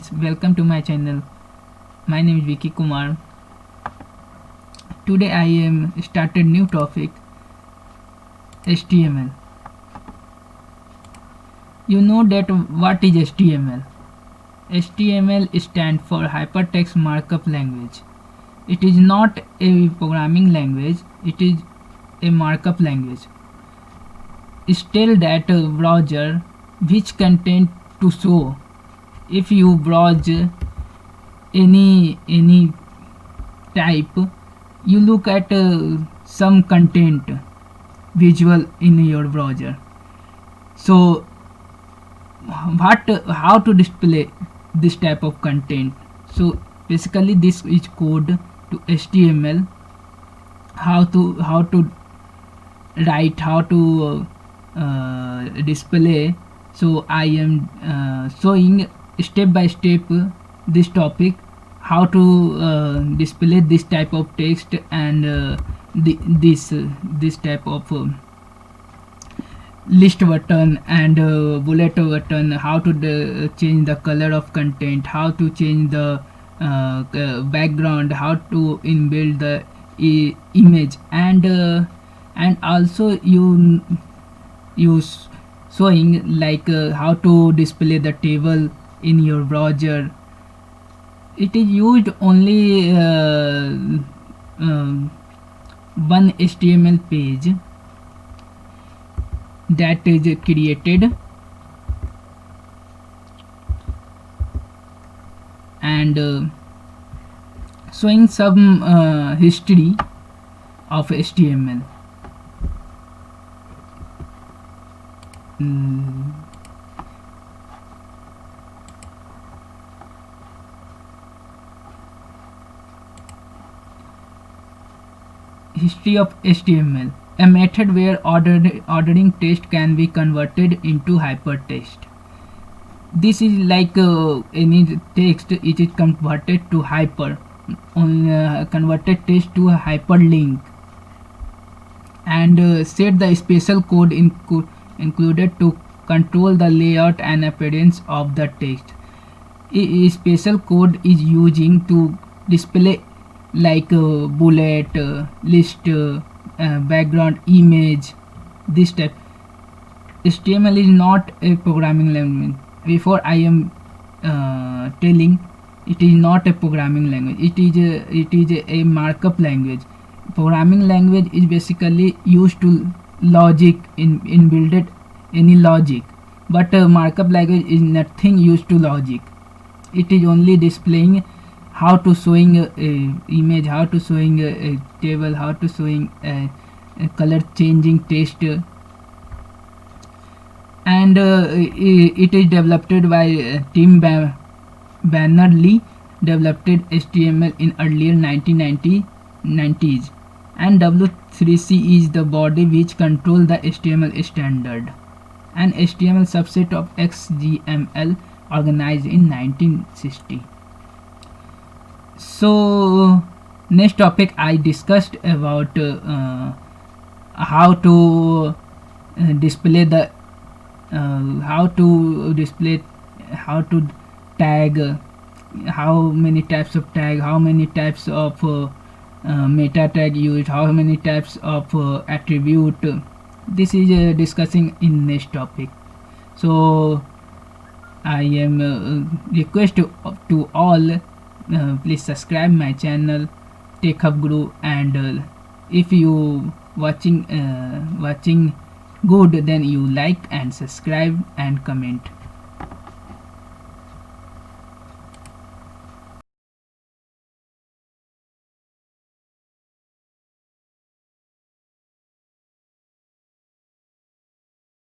friends, welcome to my channel. My name is Vicky Kumar. Today I am started new topic HTML. You know that what is HTML? HTML stands for Hypertext Markup Language. It is not a programming language, it is a markup language. It tells that browser which content to show. If you browse any type, you look at some content visual in your browser. So how to display this type of content? So basically this is code to HTML, how to write, how to display. So I am showing step by step this topic, how to display this type of text and this type of list button and bullet button, how to change the color of content, how to change the background, how to inbuild the image, and also you use showing like how to display the table in your browser. It is used only one HTML page that is created and showing some history of HTML. History of HTML, a method where ordering text can be converted into hypertext. This is like any text, it is converted to converted text to a hyperlink, and set the special code included to control the layout and appearance of the text. A special code is using to display like bullet, list, background, image, this type. HTML is not a programming language. Before I am telling, it is not a programming language. It is a markup language. Programming language is basically used to logic in build any logic, but markup language is nothing used to logic. It is only displaying how to showing a image, how to showing a table, how to showing a color changing text, and it is developed by Tim Berners-Lee. Developed HTML in earlier 1990s, and W3C is the body which control the HTML standard, and HTML subset of XML organized in 1960. So next topic I discussed about how to display the how to tag, how many types of tag, how many types of meta tag used, how many types of attribute. This is discussing in next topic. So I am request to all, please subscribe my channel Tech Hub Guru, and if you watching good, then you like and subscribe and comment.